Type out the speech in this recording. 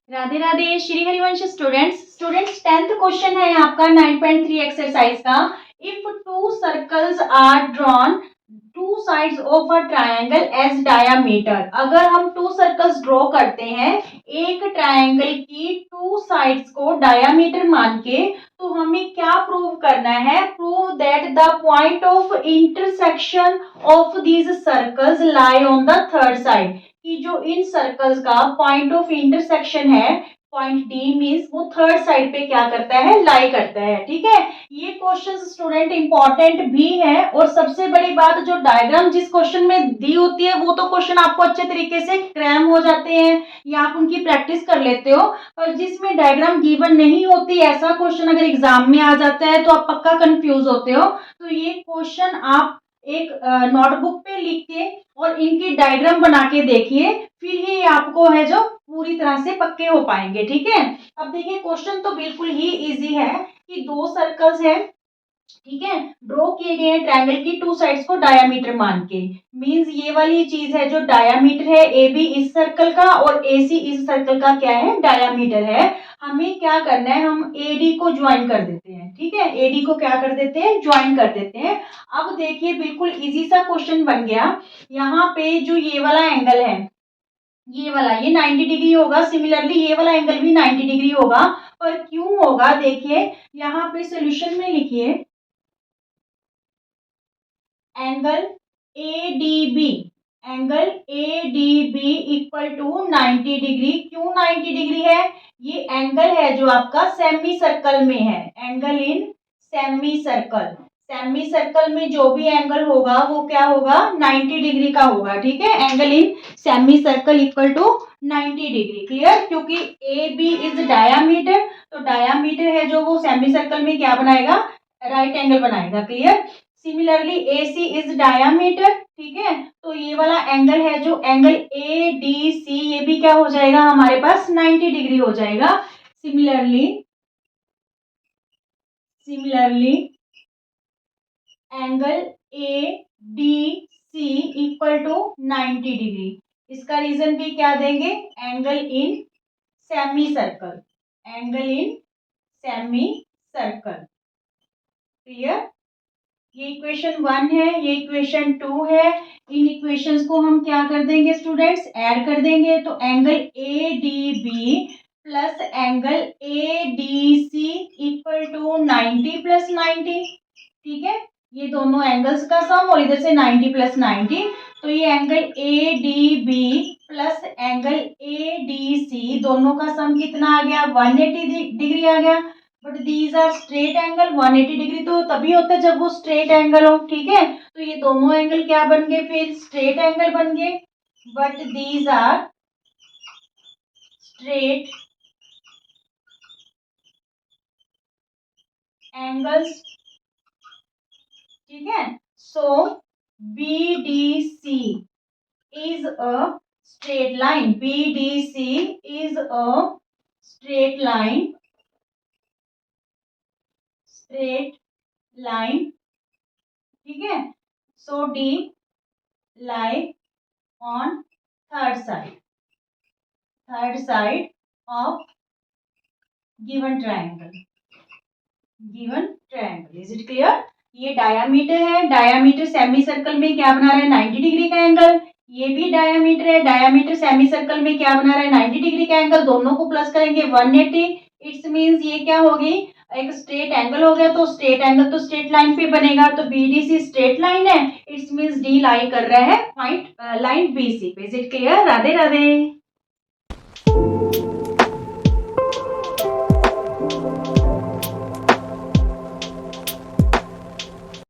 Radhe Radhe Shri Harivansh students 10th question है आपका 9.3 exercise का। If two circles are drawn two sides of a triangle as diameter, अगर हम to circles draw करते हैं एक ट्रायंगल की टू साइड्स को डायामीटर मान के, तो हमें क्या प्रूव करना है? Prove that the point of intersection of these circles lie on the third side, कि जो इन सर्कल्स का पॉइंट ऑफ इंटरसेक्शन है, पॉइंट डी मीन्स वो थर्ड साइड पे क्या करता है? लाई करता है। ठीक है, ये क्वेश्चन स्टूडेंट इंपॉर्टेंट भी है, और सबसे बड़ी बात जो डायग्राम जिस क्वेश्चन में दी होती है वो तो क्वेश्चन आपको अच्छे तरीके से क्रैम हो जाते हैं या आप उनकी प्रैक्टिस कर लेते हो, पर जिसमें डायग्राम गिवन नहीं होती ऐसा क्वेश्चन अगर एग्जाम में आ जाता है तो आप पक्का कंफ्यूज होते हो। तो ये क्वेश्चन आप एक नोटबुक पे लिख के और इनकी डायग्राम बना के देखिए, फिर ही आपको है जो पूरी तरह से पक्के हो पाएंगे। ठीक है, अब देखिए क्वेश्चन तो बिल्कुल ही इजी है कि दो सर्कल्स है, ठीक है, ड्रॉ किए गए हैं ट्रायंगल की टू साइड्स को डायामीटर मान के। मींस ये वाली चीज है जो डायामीटर है, ए बी इस सर्कल का और ए सी इस सर्कल का क्या है? डायामीटर है। हमें क्या करना है? हम ए डी को ज्वाइन कर देते हैं। ठीक है, ए डी को क्या कर देते हैं? ज्वाइन कर देते हैं। अब देखिए बिल्कुल इजी सा क्वेश्चन बन गया। यहाँ पे जो ये वाला एंगल है, ये वाला, ये 90 डिग्री होगा। सिमिलरली ये वाला एंगल भी 90 डिग्री होगा। पर क्यों होगा? देखिए यहाँ पे सोल्यूशन में लिखिए angle ADB, angle ADB equal to 90 degree. क्यों 90 डिग्री है? ये एंगल है जो आपका सेमी सर्कल में है, angle in semi circle. Semi circle में जो भी एंगल होगा वो क्या होगा? 90 डिग्री का होगा। ठीक है, angle in semi circle equal to 90 degree. Clear? क्योंकि AB इज डायामीटर, तो डायामीटर है जो वो सेमी सर्कल में क्या बनाएगा? राइट एंगल बनाएगा। Clear? Similarly AC is diameter. ठीक है, तो ये वाला एंगल है जो एंगल ADC, ये भी क्या हो जाएगा हमारे पास? 90 डिग्री हो जाएगा। Similarly angle ADC equal to 90 degree. इसका रीजन भी क्या देंगे? Angle in semi circle, angle in semi circle. Clear? ये इक्वेशन 1 है, ये इक्वेशन 2 है। इन इक्वेशंस को हम क्या कर देंगे स्टूडेंट्स? ऐड कर देंगे। तो angle ADB plus angle ADC equal to 90 plus 90। ठीक है, ये दोनों एंगल्स का सम और इधर से 90 प्लस 90, तो ये angle ADB plus angle ADC दोनों का सम कितना आ गया? 180 डिग्री आ गया। But these are straight angle. 180 degree तो तभी होता है जब वो स्ट्रेट एंगल हो। ठीक है, तो ये दोनों एंगल क्या बन गए? फिर स्ट्रेट एंगल बन गए। But these are straight angles. ठीक है, सो BDC is a straight line. BDC is a straight line. ठीक है, so D lie on third side of given triangle. Is it clear? ये डायामीटर है, डायामीटर सेमी सर्कल में क्या बना रहा है? 90 डिग्री का एंगल। ये भी डायामीटर है, डायामीटर सेमी सर्कल में क्या बना रहा है? 90 डिग्री का एंगल। दोनों को प्लस करेंगे 180। इट्स मींस ये क्या होगी? एक स्ट्रेट एंगल हो गया, तो स्ट्रेट एंगल तो स्ट्रेट लाइन पे बनेगा, तो BDC स्ट्रेट लाइन है। इट्स मींस D लाई कर रहा है पॉइंट लाइन BC पे। Is it clear? Radhe Radhe.